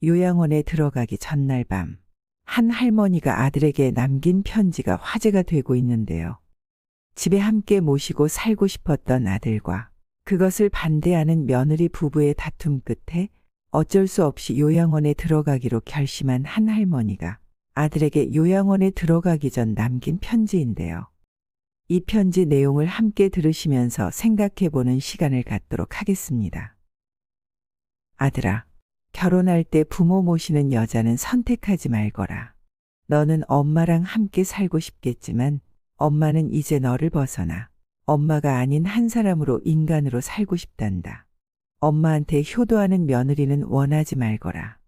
요양원에 들어가기 전날 밤, 한 할머니가 아들에게 남긴 편지가 화제가 되고 있는데요. 집에 함께 모시고 살고 싶었던 아들과 그것을 반대하는 며느리 부부의 다툼 끝에 어쩔 수 없이 요양원에 들어가기로 결심한 한 할머니가 아들에게 요양원에 들어가기 전 남긴 편지인데요. 이 편지 내용을 함께 들으시면서 생각해보는 시간을 갖도록 하겠습니다. 아들아, 결혼할 때 부모 모시는 여자는 선택하지 말거라. 너는 엄마랑 함께 살고 싶겠지만 엄마는 이제 너를 벗어나 엄마가 아닌 한 사람으로 인간으로 살고 싶단다. 엄마한테 효도하는 며느리는 원하지 말거라.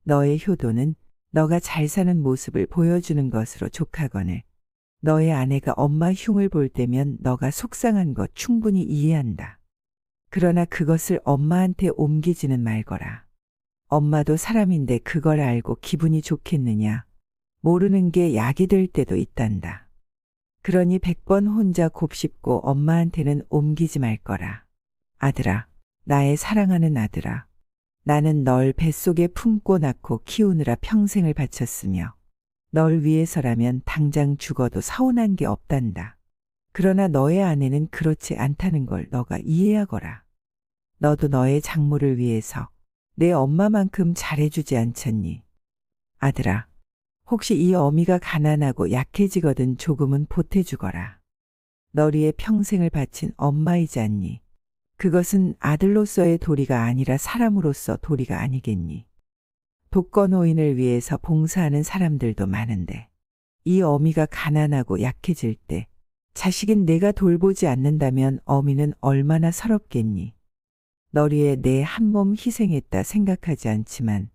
너의 효도는 너가 잘 사는 모습을 보여주는 것으로 족하거늘 너의 아내가 엄마 흉을 볼 때면 너가 속상한 것 충분히 이해한다. 그러나 그것을 엄마한테 옮기지는 말거라. 엄마도 사람인데 그걸 알고 기분이 좋겠느냐. 모르는 게 약이 될 때도 있단다. 그러니 100번 혼자 곱씹고 엄마한테는 옮기지 말거라. 아들아, 나의 사랑하는 아들아. 나는 널 뱃속에 품고 낳고 키우느라 평생을 바쳤으며 널 위해서라면 당장 죽어도 서운한 게 없단다. 그러나 너의 아내는 그렇지 않다는 걸 너가 이해하거라. 너도 너의 장모를 위해서 내 엄마만큼 잘해주지 않겠니? 아들아, 혹시 이 어미가 가난하고 약해지거든 조금은 보태주거라. 널 위해 평생을 바친 엄마이지 않니? 그것은 아들로서의 도리가 아니라 사람으로서 도리가 아니겠니? 독거노인을 위해서 봉사하는 사람들도 많은데 이 어미가 가난하고 약해질 때 자식인 내가 돌보지 않는다면 어미는 얼마나 서럽겠니? 널 위해 내 한 몸 희생했다 생각하지 않지만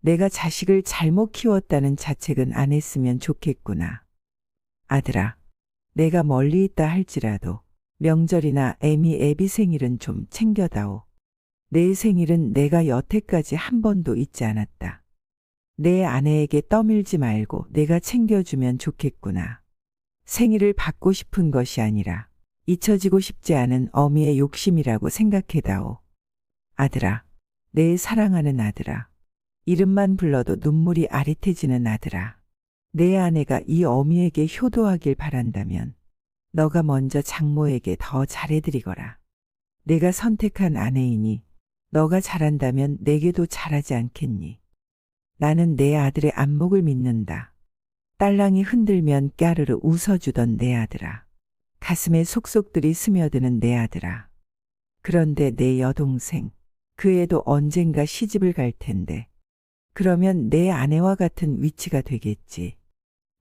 내가 자식을 잘못 키웠다는 자책은 안 했으면 좋겠구나. 아들아, 내가 멀리 있다 할지라도 명절이나 애비 생일은 좀 챙겨다오. 내 생일은 내가 여태까지 한 번도 잊지 않았다. 내 아내에게 떠밀지 말고 내가 챙겨주면 좋겠구나. 생일을 받고 싶은 것이 아니라 잊혀지고 싶지 않은 어미의 욕심이라고 생각해다오. 아들아, 내 사랑하는 아들아. 이름만 불러도 눈물이 아릿해지는 아들아. 내 아내가 이 어미에게 효도하길 바란다면 너가 먼저 장모에게 더 잘해드리거라. 내가 선택한 아내이니 너가 잘한다면 내게도 잘하지 않겠니? 나는 내 아들의 안목을 믿는다. 딸랑이 흔들면 까르르 웃어주던 내 아들아. 가슴에 속속들이 스며드는 내 아들아. 그런데 내 여동생, 그 애도 언젠가 시집을 갈 텐데 그러면 내 아내와 같은 위치가 되겠지.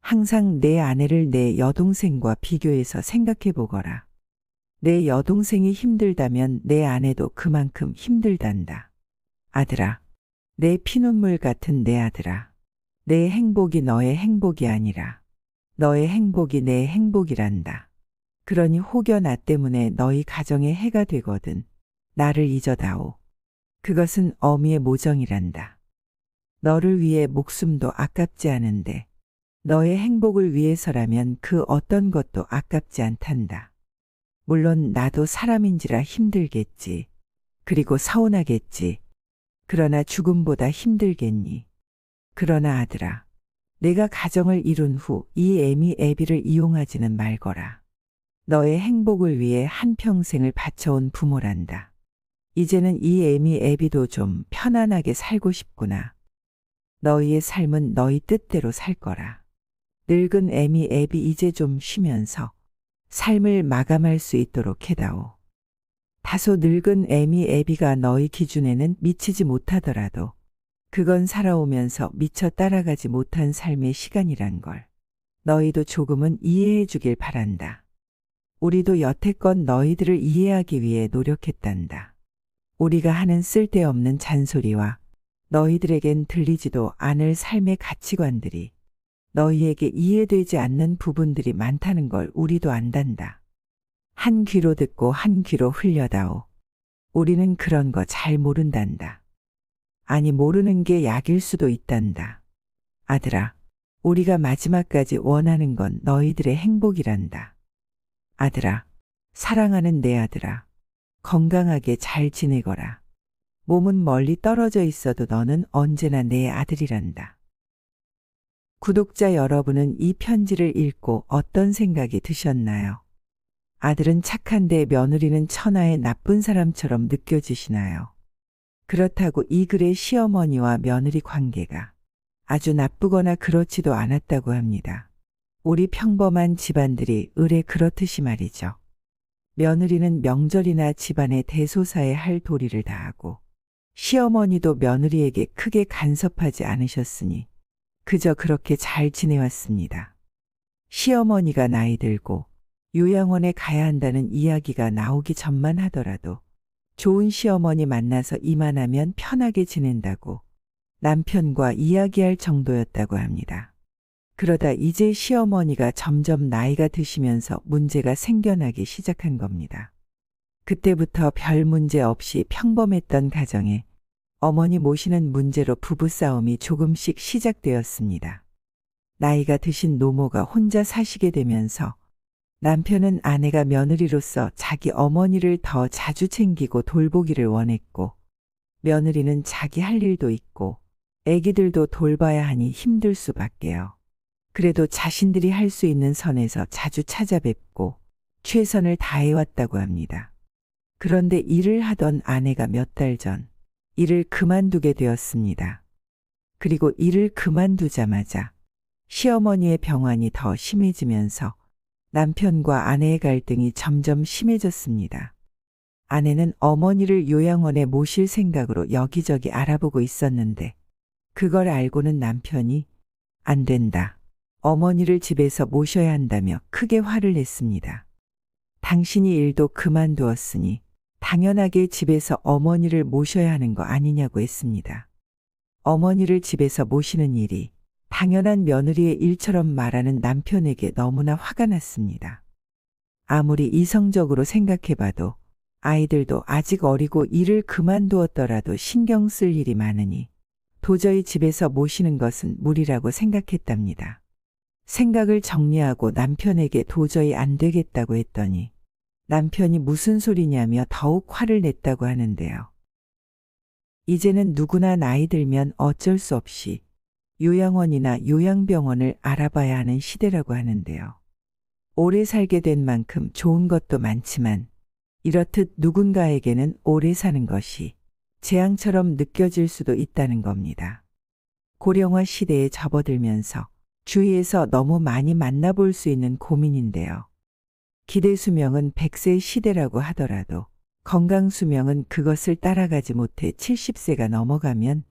항상 내 아내를 내 여동생과 비교해서 생각해 보거라. 내 여동생이 힘들다면 내 아내도 그만큼 힘들단다. 아들아, 내 피눈물 같은 내 아들아. 내 행복이 너의 행복이 아니라 너의 행복이 내 행복이란다. 그러니 혹여 나 때문에 너희 가정에 해가 되거든 나를 잊어다오. 그것은 어미의 모정이란다. 너를 위해 목숨도 아깝지 않은데 너의 행복을 위해서라면 그 어떤 것도 아깝지 않단다. 물론 나도 사람인지라 힘들겠지. 그리고 서운하겠지. 그러나 죽음보다 힘들겠니? 그러나 아들아, 내가 가정을 이룬 후 이 애비를 이용하지는 말거라. 너의 행복을 위해 한평생을 바쳐온 부모란다. 이제는 이 애비도 좀 편안하게 살고 싶구나. 너희의 삶은 너희 뜻대로 살 거라. 늙은 애비 이제 좀 쉬면서 삶을 마감할 수 있도록 해다오. 다소 늙은 애비가 너희 기준에는 미치지 못하더라도 그건 살아오면서 미처 따라가지 못한 삶의 시간이란 걸 너희도 조금은 이해해 주길 바란다. 우리도 여태껏 너희들을 이해하기 위해 노력했단다. 우리가 하는 쓸데없는 잔소리와 너희들에겐 들리지도 않을 삶의 가치관들이 너희에게 이해되지 않는 부분들이 많다는 걸 우리도 안단다. 한 귀로 듣고 한 귀로 흘려다오. 우리는 그런 거 잘 모른단다. 아니 모르는 게 약일 수도 있단다. 아들아, 우리가 마지막까지 원하는 건 너희들의 행복이란다. 아들아, 사랑하는 내 아들아, 건강하게 잘 지내거라. 몸은 멀리 떨어져 있어도 너는 언제나 내 아들이란다. 구독자 여러분은 이 편지를 읽고 어떤 생각이 드셨나요? 아들은 착한데 며느리는 천하의 나쁜 사람처럼 느껴지시나요? 그렇다고 이 글의 시어머니와 며느리 관계가 아주 나쁘거나 그렇지도 않았다고 합니다. 우리 평범한 집안들이 을에 그렇듯이 말이죠. 며느리는 명절이나 집안의 대소사에 할 도리를 다하고 시어머니도 며느리에게 크게 간섭하지 않으셨으니 그저 그렇게 잘 지내왔습니다. 시어머니가 나이 들고 요양원에 가야 한다는 이야기가 나오기 전만 하더라도 좋은 시어머니 만나서 이만하면 편하게 지낸다고 남편과 이야기할 정도였다고 합니다. 그러다 이제 시어머니가 점점 나이가 드시면서 문제가 생겨나기 시작한 겁니다. 그때부터 별 문제 없이 평범했던 가정에 어머니 모시는 문제로 부부싸움이 조금씩 시작되었습니다. 나이가 드신 노모가 혼자 사시게 되면서 남편은 아내가 며느리로서 자기 어머니를 더 자주 챙기고 돌보기를 원했고 며느리는 자기 할 일도 있고 애기들도 돌봐야 하니 힘들 수밖에요. 그래도 자신들이 할 수 있는 선에서 자주 찾아뵙고 최선을 다해왔다고 합니다. 그런데 일을 하던 아내가 몇 달 전 일을 그만두게 되었습니다. 그리고 일을 그만두자마자 시어머니의 병환이 더 심해지면서 남편과 아내의 갈등이 점점 심해졌습니다. 아내는 어머니를 요양원에 모실 생각으로 여기저기 알아보고 있었는데 그걸 알고는 남편이 안 된다. 어머니를 집에서 모셔야 한다며 크게 화를 냈습니다. 당신이 일도 그만두었으니 당연하게 집에서 어머니를 모셔야 하는 거 아니냐고 했습니다. 어머니를 집에서 모시는 일이 당연한 며느리의 일처럼 말하는 남편에게 너무나 화가 났습니다. 아무리 이성적으로 생각해봐도 아이들도 아직 어리고 일을 그만두었더라도 신경 쓸 일이 많으니 도저히 집에서 모시는 것은 무리라고 생각했답니다. 생각을 정리하고 남편에게 도저히 안 되겠다고 했더니 남편이 무슨 소리냐며 더욱 화를 냈다고 하는데요. 이제는 누구나 나이 들면 어쩔 수 없이 요양원이나 요양병원을 알아봐야 하는 시대라고 하는데요. 오래 살게 된 만큼 좋은 것도 많지만 이렇듯 누군가에게는 오래 사는 것이 재앙처럼 느껴질 수도 있다는 겁니다. 고령화 시대에 접어들면서 주위에서 너무 많이 만나볼 수 있는 고민인데요. 기대 수명은 100세 시대라고 하더라도 건강 수명은 그것을 따라가지 못해 70세가 넘어가면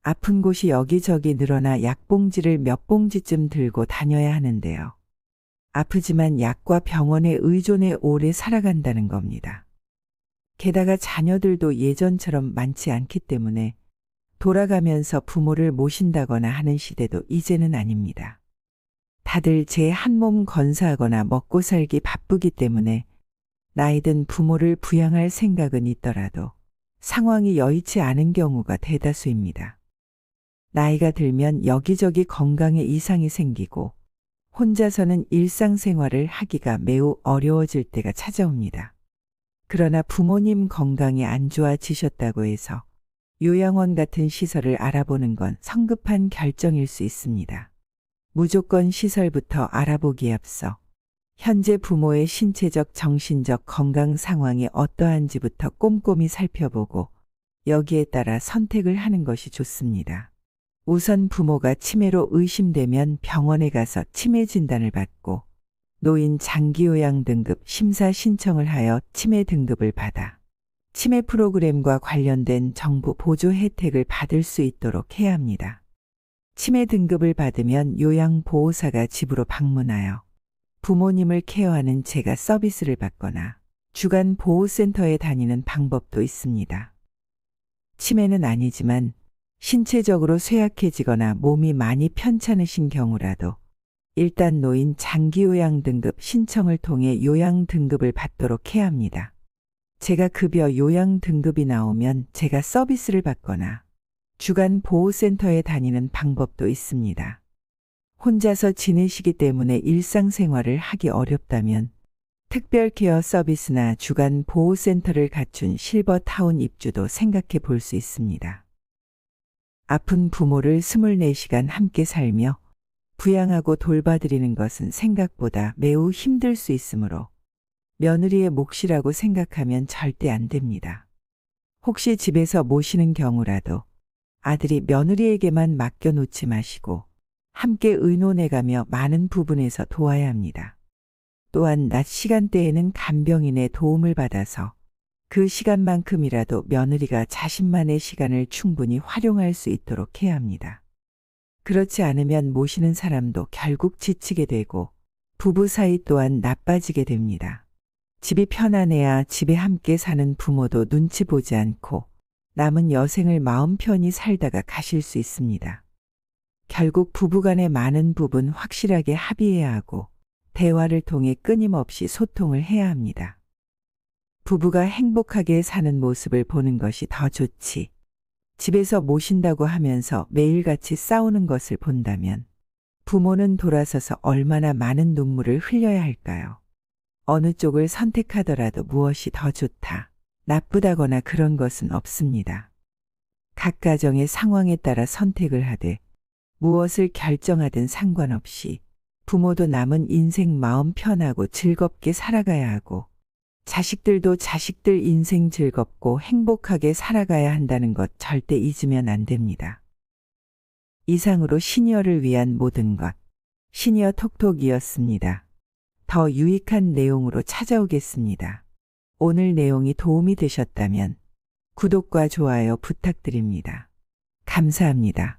아픈 곳이 여기저기 늘어나 약봉지를 몇 봉지쯤 들고 다녀야 하는데요. 아프지만 약과 병원에 의존해 오래 살아간다는 겁니다. 게다가 자녀들도 예전처럼 많지 않기 때문에 돌아가면서 부모를 모신다거나 하는 시대도 이제는 아닙니다. 다들 제 한몸 건사하거나 먹고 살기 바쁘기 때문에 나이든 부모를 부양할 생각은 있더라도 상황이 여의치 않은 경우가 대다수입니다. 나이가 들면 여기저기 건강에 이상이 생기고 혼자서는 일상생활을 하기가 매우 어려워질 때가 찾아옵니다. 그러나 부모님 건강이 안 좋아지셨다고 해서 요양원 같은 시설을 알아보는 건 성급한 결정일 수 있습니다. 무조건 시설부터 알아보기에 앞서 현재 부모의 신체적, 정신적 건강 상황이 어떠한지부터 꼼꼼히 살펴보고 여기에 따라 선택을 하는 것이 좋습니다. 우선 부모가 치매로 의심되면 병원에 가서 치매 진단을 받고 노인 장기요양 등급 심사 신청을 하여 치매 등급을 받아 치매 프로그램과 관련된 정부 보조 혜택을 받을 수 있도록 해야 합니다. 치매 등급을 받으면 요양보호사가 집으로 방문하여 부모님을 케어하는 제가 서비스를 받거나 주간 보호센터에 다니는 방법도 있습니다. 치매는 아니지만 신체적으로 쇠약해지거나 몸이 많이 편찮으신 경우라도 일단 노인 장기요양 등급 신청을 통해 요양 등급을 받도록 해야 합니다. 제가 급여 요양 등급이 나오면 제가 서비스를 받거나 주간 보호센터에 다니는 방법도 있습니다. 혼자서 지내시기 때문에 일상생활을 하기 어렵다면 특별 케어 서비스나 주간 보호센터를 갖춘 실버타운 입주도 생각해 볼 수 있습니다. 아픈 부모를 24시간 함께 살며 부양하고 돌봐드리는 것은 생각보다 매우 힘들 수 있으므로 며느리의 몫이라고 생각하면 절대 안 됩니다. 혹시 집에서 모시는 경우라도 아들이 며느리에게만 맡겨놓지 마시고 함께 의논해가며 많은 부분에서 도와야 합니다. 또한 낮 시간대에는 간병인의 도움을 받아서 그 시간만큼이라도 며느리가 자신만의 시간을 충분히 활용할 수 있도록 해야 합니다. 그렇지 않으면 모시는 사람도 결국 지치게 되고 부부 사이 또한 나빠지게 됩니다. 집이 편안해야 집에 함께 사는 부모도 눈치 보지 않고 남은 여생을 마음 편히 살다가 가실 수 있습니다. 결국 부부간의 많은 부분 확실하게 합의해야 하고 대화를 통해 끊임없이 소통을 해야 합니다. 부부가 행복하게 사는 모습을 보는 것이 더 좋지. 집에서 모신다고 하면서 매일같이 싸우는 것을 본다면 부모는 돌아서서 얼마나 많은 눈물을 흘려야 할까요? 어느 쪽을 선택하더라도 무엇이 더 좋다, 나쁘다거나 그런 것은 없습니다. 각 가정의 상황에 따라 선택을 하되 무엇을 결정하든 상관없이 부모도 남은 인생 마음 편하고 즐겁게 살아가야 하고 자식들도 자식들 인생 즐겁고 행복하게 살아가야 한다는 것 절대 잊으면 안 됩니다. 이상으로 시니어를 위한 모든 것, 시니어 톡톡이었습니다. 더 유익한 내용으로 찾아오겠습니다. 오늘 내용이 도움이 되셨다면 구독과 좋아요 부탁드립니다. 감사합니다.